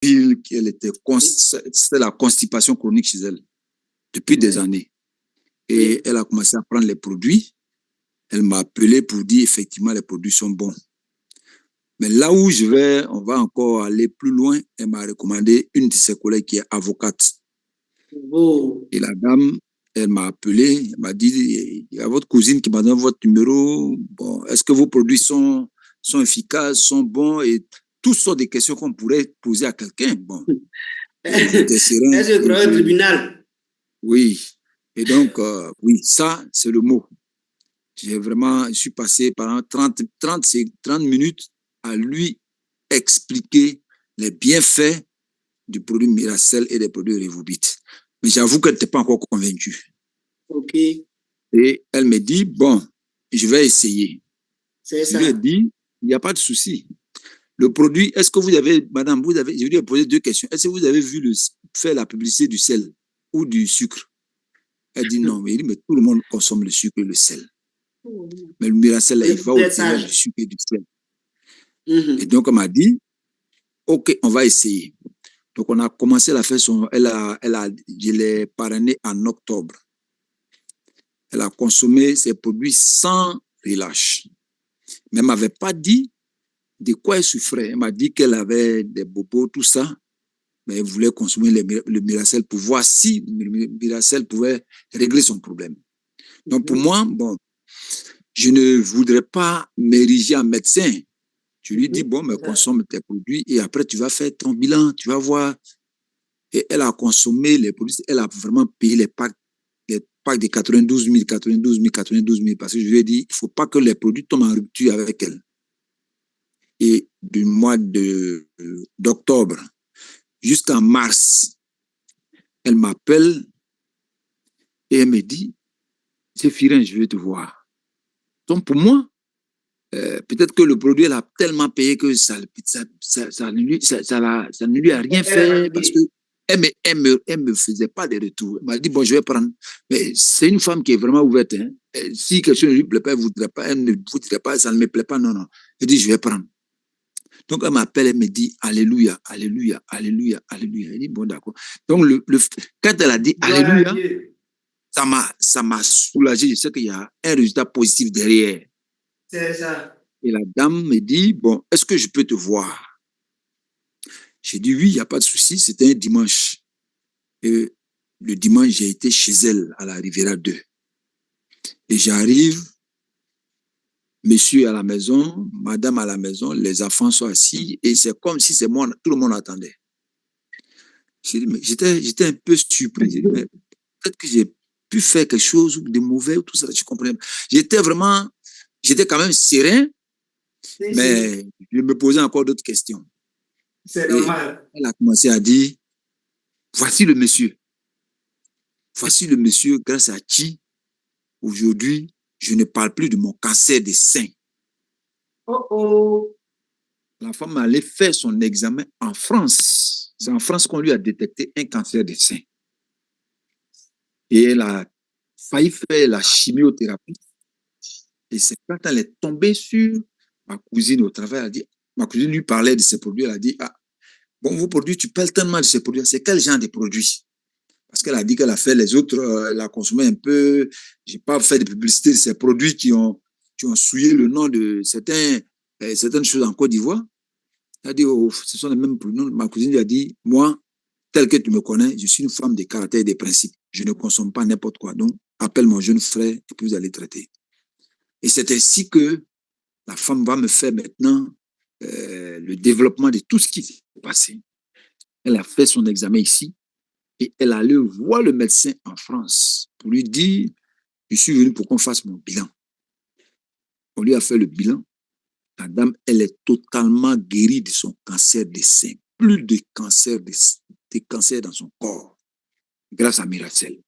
qu'elle était, c'était la constipation chronique chez elle depuis des années. Et elle a commencé à prendre les produits. Elle m'a appelé pour dire effectivement les produits sont bons. Mais là où on va encore aller plus loin, elle m'a recommandé une de ses collègues qui est avocate. Et la dame, elle m'a appelé, elle m'a dit, il y a votre cousine qui m'a donné votre numéro. Bon, est-ce que vos produits sont efficaces, sont bons? Et toutes sortes de questions qu'on pourrait poser à quelqu'un. Bon, j'étais serein. Est-ce que au tribunal? Oui. Et donc, oui, ça, c'est le mot. Je suis passé pendant 30 minutes à lui expliquer les bienfaits du produit Miracel et des produits Revobit. Mais j'avoue qu'elle n'était pas encore convaincue. OK. Et elle me dit, bon, je vais essayer. C'est ça. Je lui ai dit, il n'y a pas de souci. Le produit, est-ce que vous avez, madame, je lui ai posé 2 questions. Est-ce que vous avez vu faire la publicité du sel ou du sucre? Elle dit non, mais tout le monde consomme le sucre et le sel. Mais le Miracel, là, il va au-delà du sucre et du sel. Et donc, elle m'a dit, OK, on va essayer. Donc, on a commencé à faire je l'ai parrainé en octobre. Elle a consommé ses produits sans relâche. Mais elle ne m'avait pas dit de quoi elle souffrait. Elle m'a dit qu'elle avait des bobos, tout ça. Mais elle voulait consommer le Miracel pour voir si le Miracel pouvait régler son problème. Donc, pour moi, bon, je ne voudrais pas m'ériger en médecin. Tu lui dis, bon, mais consomme tes produits et après, tu vas faire ton bilan, tu vas voir. Et elle a consommé les produits, elle a vraiment payé les packs de 92 000, 92 000, parce que je lui ai dit, il ne faut pas que les produits tombent en rupture avec elle. Et du mois d'octobre jusqu'en mars, elle m'appelle et elle me dit, Zéphirin, je veux te voir. Donc pour moi, peut-être que le produit, elle a tellement payé que ça ne lui a rien fait parce que elle me faisait pas de retour. Elle m'a dit, bon, je vais prendre. Mais c'est une femme qui est vraiment ouverte. Hein. Si quelque chose ne lui plaît pas, elle ne vous dirait pas, ça ne me plaît pas, non, non. Elle dit, je vais prendre. Donc, elle m'appelle, elle me dit, Alléluia, Alléluia, Alléluia, Alléluia. Elle dit, bon, d'accord. Donc, quand elle a dit Alléluia, ça m'a soulagé. Je sais qu'il y a un résultat positif derrière. C'est ça. Et la dame me dit, bon, est-ce que je peux te voir? J'ai dit oui, il n'y a pas de souci, c'était un dimanche. Et le dimanche, j'ai été chez elle à la Riviera 2. Et j'arrive, monsieur à la maison, madame à la maison, les enfants sont assis et c'est comme si c'est moi, tout le monde attendait. J'étais un peu surpris. Mais peut-être que j'ai pu faire quelque chose de mauvais ou tout ça, je comprends. J'étais quand même serein, mais je me posais encore d'autres questions. C'est normal. Elle a commencé à dire, voici le monsieur. Voici le monsieur grâce à qui, aujourd'hui, je ne parle plus de mon cancer des seins. Oh oh. La femme allait faire son examen en France. C'est en France qu'on lui a détecté un cancer des seins. Et elle a failli faire la chimiothérapie. Et c'est quand elle est tombée sur ma cousine au travail, elle a dit, ma cousine lui parlait de ses produits, elle a dit, ah, bon, vos produits, tu parles tellement de ces produits, c'est quel genre de produits? Parce qu'elle a dit qu'elle a fait les autres, elle a consommé un peu, j'ai pas fait de publicité de ces produits qui ont souillé le nom de certaines choses en Côte d'Ivoire. Elle a dit, oh, ce sont les mêmes produits. Ma cousine lui a dit, moi, tel que tu me connais, je suis une femme de caractère et de principes. Je ne consomme pas n'importe quoi. Donc, appelle mon jeune frère et puis vous allez traiter. Et c'est ainsi que la femme va me faire maintenant le développement de tout ce qui s'est passé. Elle a fait son examen ici et elle allait voir le médecin en France pour lui dire, je suis venu pour qu'on fasse mon bilan. On lui a fait le bilan. La dame, elle est totalement guérie de son cancer des seins. Plus de cancer dans son corps grâce à Miracel.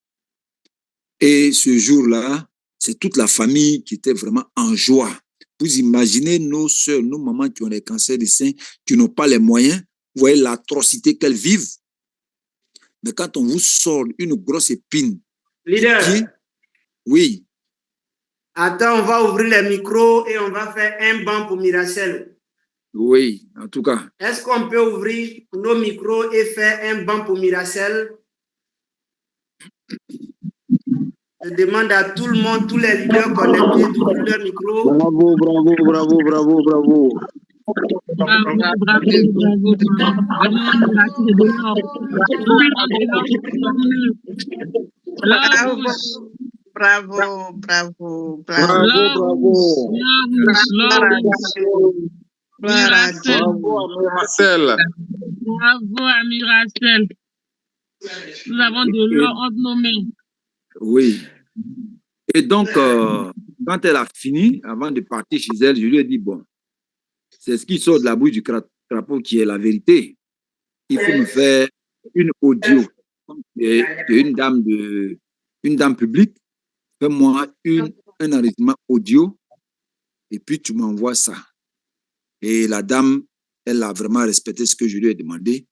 Et ce jour-là, c'est toute la famille qui était vraiment en joie. Vous imaginez nos soeurs, nos mamans qui ont des cancers des seins, qui n'ont pas les moyens, vous voyez l'atrocité qu'elles vivent. Mais quand on vous sort une grosse épine, leader, oui. Attends, on va ouvrir les micros et on va faire un banc pour Miracel. Oui, en tout cas. Est-ce qu'on peut ouvrir nos micros et faire un banc pour Miracel? Je demande à tout le monde, tous les leaders connectés d'ouvrir leur micro. Bravo, bravo, bravo, bravo, bravo. Bravo, bravo, bravo, bravo. Vraiment, Miracel est de l'or. Nous avons de l'or pour nous. Bravo, bravo, bravo, Bravo, Glorious. Miracel. bravo à Miracel. Bravo à Miracel. Nous avons de l'or entre nos mains. Oui. Et donc, quand elle a fini, avant de partir chez elle, je lui ai dit, bon, c'est ce qui sort de la bouche du crapaud qui est la vérité. Il faut me faire une audio. Et une dame publique, fais-moi un enregistrement audio et puis tu m'envoies ça. Et la dame, elle a vraiment respecté ce que je lui ai demandé.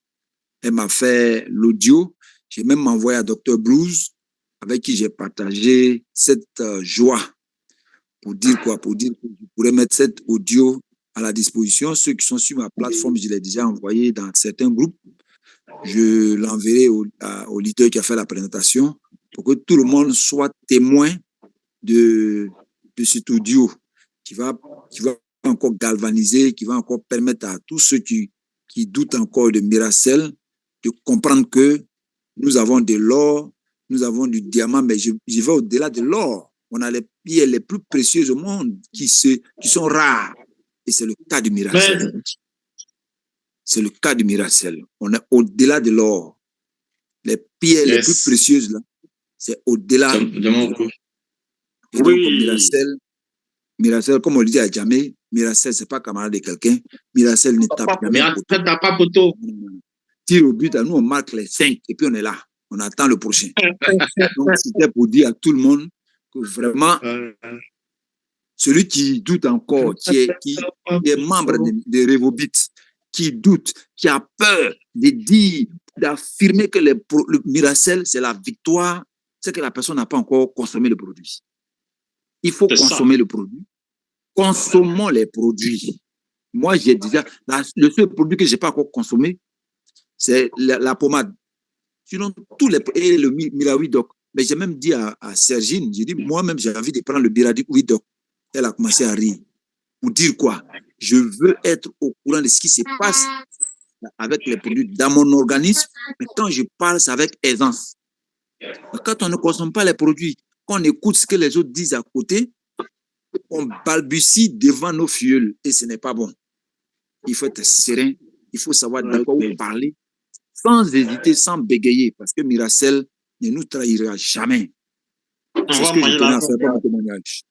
Elle m'a fait l'audio. J'ai même envoyé à Dr. Blues, avec qui j'ai partagé cette joie. Pour dire quoi? Pour dire que je pourrais mettre cette audio à la disposition. Ceux qui sont sur ma plateforme, je l'ai déjà envoyé dans certains groupes. Je l'enverrai au leader qui a fait la présentation pour que tout le monde soit témoin de cet audio qui va encore galvaniser, qui va encore permettre à tous ceux qui doutent encore de Miracel de comprendre que nous avons de l'or, nous avons du diamant, mais je vais au-delà de l'or. On a les pierres les plus précieuses au monde qui sont rares. Et c'est le cas de Miracel. C'est le cas de Miracel. On est au-delà de l'or. Les pierres les plus précieuses, là, c'est au-delà de l'or. Et donc, Miracel, comme on le dit à Djamé, Miracel, c'est pas camarade de quelqu'un. Miracel ne tape pas poteau. Tire au but, nous, on marque les 5 et puis on est là. On attend le prochain. Donc, c'était pour dire à tout le monde que vraiment, celui qui doute encore, qui est membre de Revobit, qui doute, qui a peur de dire, d'affirmer que le Miracel, c'est la victoire, c'est que la personne n'a pas encore consommé le produit. Il faut consommer le produit. Consommons les produits. Moi, j'ai déjà, le seul produit que je n'ai pas encore consommé, c'est la pommade. Sinon, tous les, et le Mirawidoc. Mais j'ai même dit à Sergine, j'ai dit, moi-même, j'ai envie de prendre le Mirawidoc. Elle a commencé à rire. Pour dire quoi? Je veux être au courant de ce qui se passe avec les produits dans mon organisme. Mais quand je parle, c'est avec aisance. Mais quand on ne consomme pas les produits, quand on écoute ce que les autres disent à côté, on balbutie devant nos fioles et ce n'est pas bon. Il faut être serein, il faut savoir de quoi vous parlez, sans hésiter, sans bégayer, parce que Miracel ne nous trahira jamais. C'est ce que je tenais à faire pour mon témoignage.